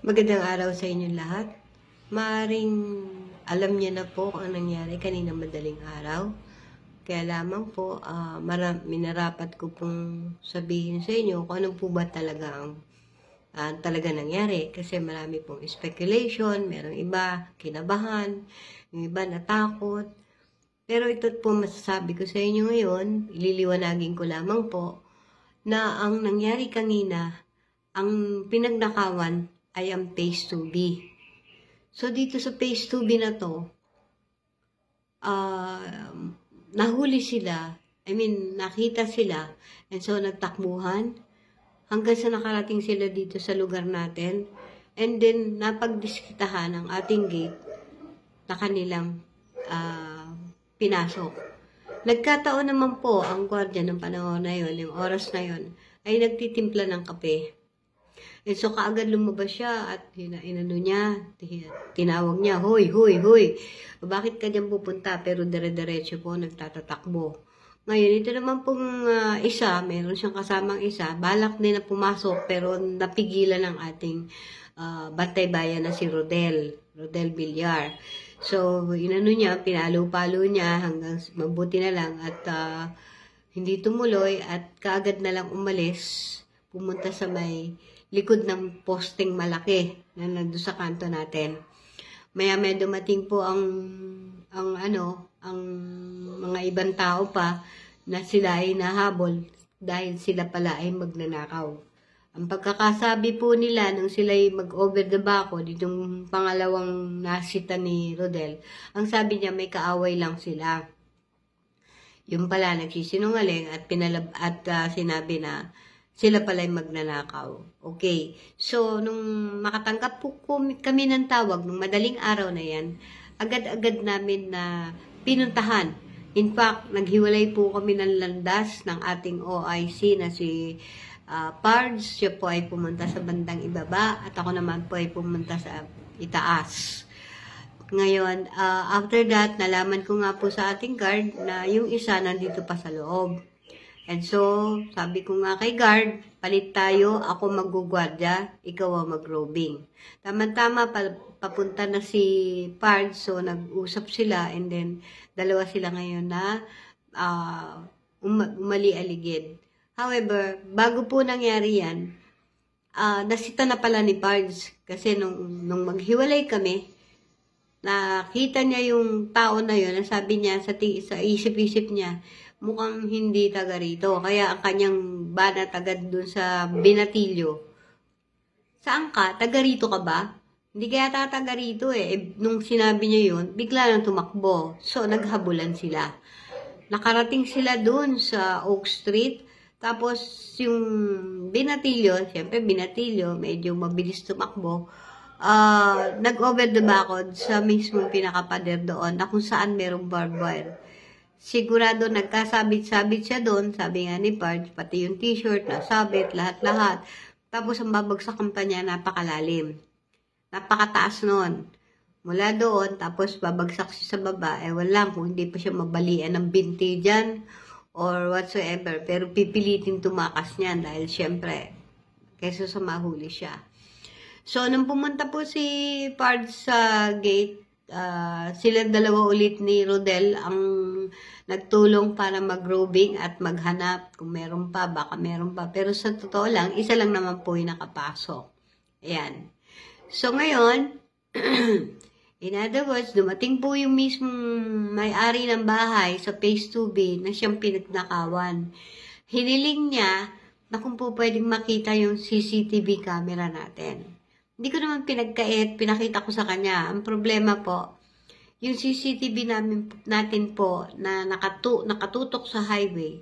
Magandang araw sa inyong lahat. Maaring alam niyo na po kung anong nangyari kanina madaling araw. Kaya lamang po, minarapat ko pong sabihin sa inyo kung ano po ba talaga ang talaga nangyari. Kasi marami pong speculation, merong iba kinabahan, yung iba natakot. Pero ito po masasabi ko sa inyo ngayon, ililiwanagin ko lamang po na ang nangyari kanina, ang pinagnakawan ay ang phase 2B. So, dito sa phase 2B na to, nahuli sila, nakita sila, and so nagtakbuhan, hanggang sa nakarating sila dito sa lugar natin, and then napagdiskitahan ang ating gate na kanilang pinasok. Nagkataon naman po ang gwardiya ng panahon na yon, yung oras na yon, ay nagtitimpla ng kape. And so, kaagad lumabas siya at tinawag niya, hoy, bakit ka dyan pupunta? Pero dire-diretso po, nagtatatakbo. Ngayon, ito naman pong meron siyang kasamang isa, balak din na pumasok, pero napigilan ng ating bantay bayan na si Rodel Villar. So, pinalo-palo niya hanggang mabuti na lang at hindi tumuloy at kaagad na lang umalis, pumunta sa may likod ng posting malaki na nandun sa kanto natin. Maya-maya dumating po ang mga ibang tao pa na sila ay nahabol dahil sila pala ay magnanakaw. Ang pagkakasabi po nila nung sila ay mag-over the back, ditong pangalawang nasita ni Rodel, ang sabi niya may kaaway lang sila. Yung pala nagsisinungaling at sinabi na sila pala'y magnanakaw. Okay. So, nung makatanggap po kami ng tawag, nung madaling araw na yan, agad-agad namin na pinuntahan. In fact, naghiwalay po kami ng landas ng ating OIC na si Pards. Siya po ay pumunta sa bandang ibaba at ako naman po ay pumunta sa itaas. Ngayon, after that, nalaman ko nga po sa ating guard na yung isa nandito pa sa loob. And so, sabi ko nga kay guard, palit tayo, ako maggugwardya, ikaw ang mag-robing. Tama-tama, papunta na si Pards, so nag-usap sila, and then, dalawa sila ngayon na umali-aligid. However, bago po nangyari yan, nasita na pala ni Pards, kasi nung maghiwalay kami, nakita niya yung tao na yun, sabi niya sa isip-isip niya, mukhang hindi taga rito. Kaya ang kanyang banat agad dun sa binatilyo. Saan ka? Taga rito ka ba? Hindi kaya taga rito eh. Nung sinabi niya yun, bigla nang tumakbo. So, naghabulan sila. Nakarating sila dun sa Oak Street. Tapos, yung binatilyo, siyempre binatilyo, medyo mabilis tumakbo. Nag-over the backod sa mismong pinakapader doon na kung saan merong barbed wire. Sigurado nagkasabit-sabit siya doon, sabi nga ni Pards, pati yung t-shirt, nasabit, lahat-lahat. Tapos ang babagsakan pa niya, napakalalim. Napakataas nun. Mula doon, tapos babagsak siya sa baba, wala kung hindi pa siya mabalian ng binti dyan, or whatsoever. Pero pipilitin tumakas niyan dahil syempre, kaysa sa mahuli siya. So, nung pumunta po si Pards sa gate, sila dalawa ulit ni Rodel ang nagtulong para mag-robing at maghanap kung meron pa, baka meron pa. Pero sa totoo lang, isa lang naman po yung nakapasok. Ayan. So ngayon, in other words, dumating po yung mismong may-ari ng bahay sa phase 2B na siyang pinagnakawan. Hiniling niya na kung po pwedeng makita yung CCTV camera natin. Hindi ko naman pinakita ko sa kanya. Ang problema po, yung CCTV natin po na nakatutok sa highway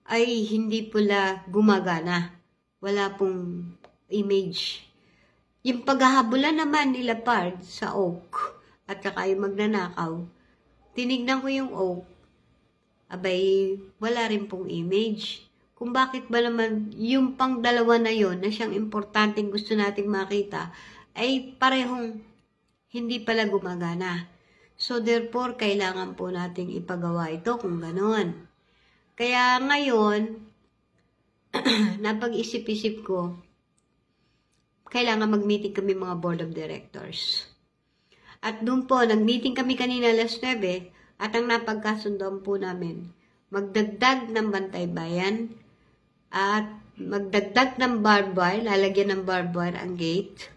ay hindi pala gumagana. Wala pong image. Yung paghahabulan naman nila Pards sa Oak at saka yung magnanakaw, tinignan ko yung Oak, abay, wala rin pong image. Kung bakit ba naman yung pang dalawa na yon na siyang importanteng gusto nating makita ay parehong hindi pala gumagana. So therefore, kailangan po nating ipagawa ito kung gano'n. Kaya ngayon, napag-isip-isip ko, kailangan mag-meeting kami mga board of directors. At doon po, nag-meeting kami kanina alas 9 at ang napagkasundoan po namin, magdagdag ng bantay bayan at magdagdag ng barbed wire, lalagyan ng barbed wire ang gate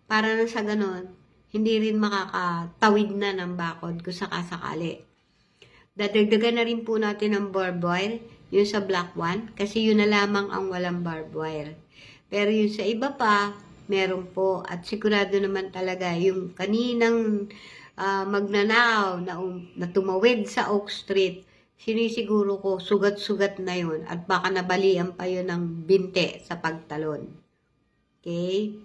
para na sa ganon, hindi rin makakatawid na ng bakod kung sakasakali. Dadagdagan na rin po natin ng barbed wire, yung sa black one, kasi yun na lamang ang walang barbed wire. Pero yung sa iba pa, meron po. At sigurado naman talaga yung kaninang magnanakaw na tumawid sa Oak Street, sinisiguro ko sugat-sugat na yun at baka nabalian pa yun ng binte sa pagtalon. Okay?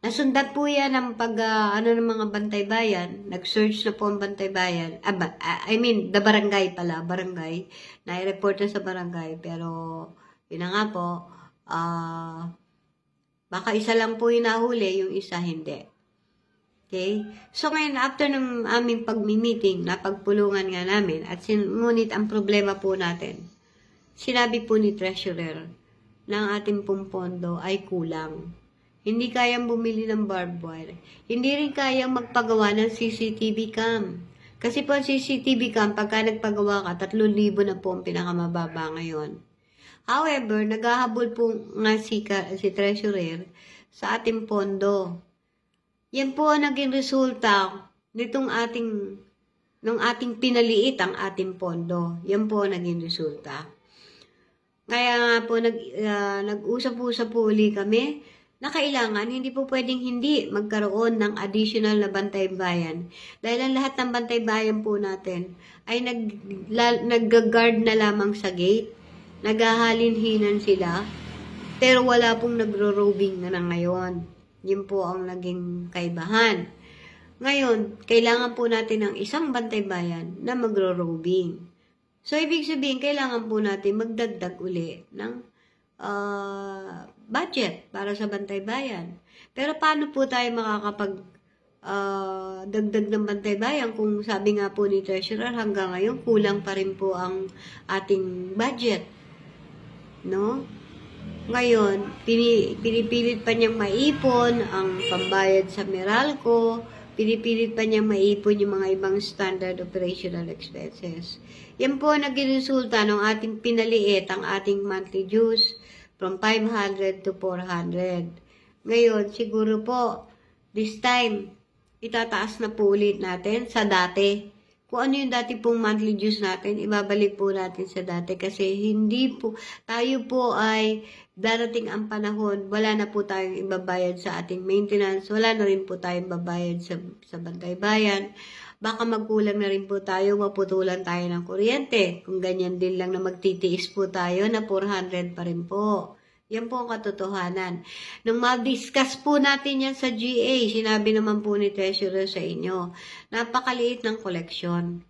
Nasundan po yan ng ng mga bantay bayan. Nag-search na po ang bantay bayan. The barangay pala. Barangay. Na-report na sa barangay. Pero, yun na nga po, baka isa lang po yung nahuli, yung isa hindi. Okay? So, ngayon, after ng aming pag-meeting, napagpulungan nga namin, at ngunit ang problema po natin, sinabi po ni Treasurer, ng ating pong pondo ay kulang. Hindi kayang bumili ng barbed wire. Hindi rin kayang magpagawa ng CCTV cam. Kasi po ang CCTV cam, pagka nagpagawa ka, 3,000 na po ang pinakamababa ngayon. However, naghahabol po nga si Treasurer sa ating pondo. Yan po ang naging resulta nitong nung ating pinaliit ang ating pondo. Yan po ang naging resulta. Kaya nga po, nag-usap-usap po uli kami na kailangan, hindi po pwedeng hindi magkaroon ng additional na bantay bayan. Dahil ang lahat ng bantay bayan po natin ay nag-guard na lamang sa gate, naghahalinhinan sila, pero wala pong nagro-roving na ngayon. Yun po ang naging kaibahan. Ngayon, kailangan po natin ng isang bantay bayan na magro-roving. So, ibig sabihin, kailangan po natin magdagdag uli ng budget para sa bantay bayan. Pero paano po tayo makakapag dagdag ng bantay bayan kung sabi nga po ni Treasurer hanggang ngayon kulang pa rin po ang ating budget, no? Ngayon, pinipilit pa niyang maipon ang pambayad sa Meralco, pinipilit pa niyang maipon yung mga ibang standard operational expenses. Yan po naging resulta ng ating pinaliit ang ating monthly dues from 500 to 400. Ngayon, siguro po, this time, itataas na po ulit natin sa dati. Kung ano yung dati pong monthly dues natin, ibabalik po natin sa dati kasi hindi po, tayo po ay darating ang panahon, wala na po tayong ibabayad sa ating maintenance, wala na rin po tayong babayad sa bantay bayan. Baka magkulang na rin po tayo, maputulan tayo ng kuryente. Kung ganyan din lang na magtitiis po tayo na 400 pa rin po. Yan po ang katotohanan. Nung ma-discuss po natin yan sa GA, sinabi naman po ni Treasurer sa inyo, napakaliit ng koleksyon.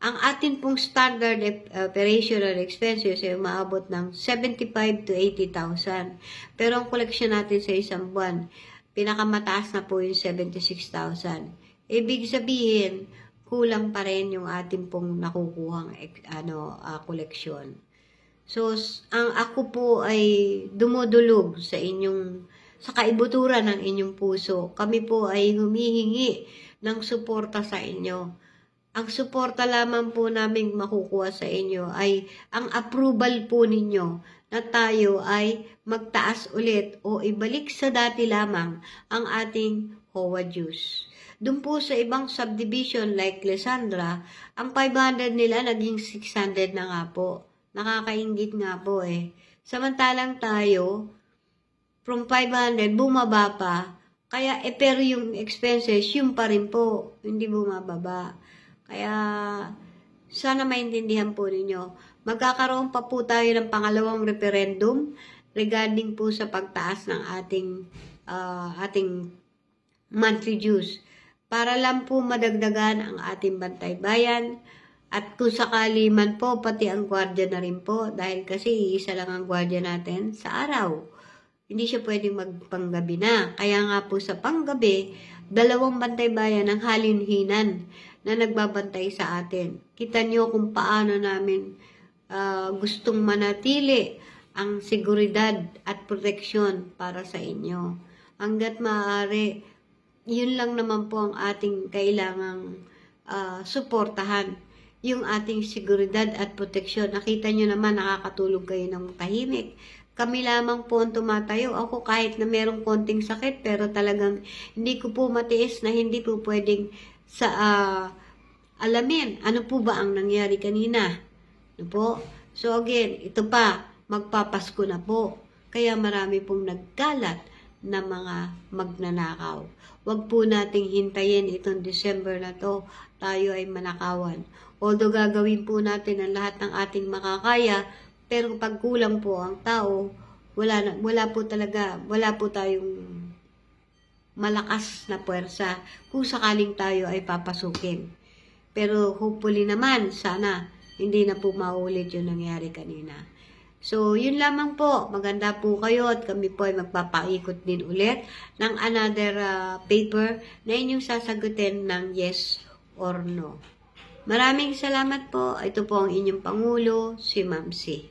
Ang atin pong standard operational expenses ay umaabot ng 75 to 80,000. Pero ang koleksyon natin sa isang buwan, pinakamataas na po yung 76,000. Ibig sabihin, kulang pa rin yung ating pong nakukuhang koleksyon. So, ang ako po ay dumudulog sa kaibuturan ng inyong puso. Kami po ay humihingi ng suporta sa inyo. Ang suporta lamang po namin makukuha sa inyo ay ang approval po ninyo na tayo ay magtaas ulit o ibalik sa dati lamang ang ating HOA dues. Doon po sa ibang subdivision like Lesandra, ang 500 nila naging 600 na nga po. Nakakaingit nga po eh. Samantalang tayo, from 500, bumaba pa. Kaya, pero yung expenses, yun pa rin po. Hindi bumababa. Kaya, sana maintindihan po ninyo. Magkakaroon pa po tayo ng pangalawang referendum regarding po sa pagtaas ng ating monthly dues. Para lang po madagdagan ang ating bantay bayan. At kung sakali man po, pati ang gwardiya na rin po. Dahil kasi isa lang ang gwardiya natin sa araw. Hindi siya pwedeng magpanggabi na. Kaya nga po sa panggabi, 2 bantay bayan ang halinhinan na nagbabantay sa atin. Kita nyo kung paano namin gustong manatili ang seguridad at proteksyon para sa inyo. Hanggat maaari, yun lang naman po ang ating kailangang suportahan. Yung ating seguridad at proteksyon. Nakita nyo naman, nakakatulog kayo ng tahimik. Kami lamang po ang tumatayo. Ako kahit na merong konting sakit, pero talagang hindi ko po matiis na hindi po pwedeng alamin. Ano po ba ang nangyari kanina? Ano po? So again, ito pa, magpapasko na po. Kaya marami pong nagkalat na mga magnanakaw. Huwag po nating hintayin itong December na to. Tayo ay manakawan. Although gagawin po natin ang lahat ng ating makakaya, pero pag kulang po ang tao, wala po tayong malakas na puwersa kung sakaling tayo ay papasukin. Pero hopefully naman, sana hindi na po maulit yung nangyari kanina. So, yun lamang po. Maganda po kayo at kami po ay magpapaikot din ulit ng another paper na inyong sasagutin ng yes or no. Maraming salamat po. Ito po ang inyong Pangulo, si Ma'am C.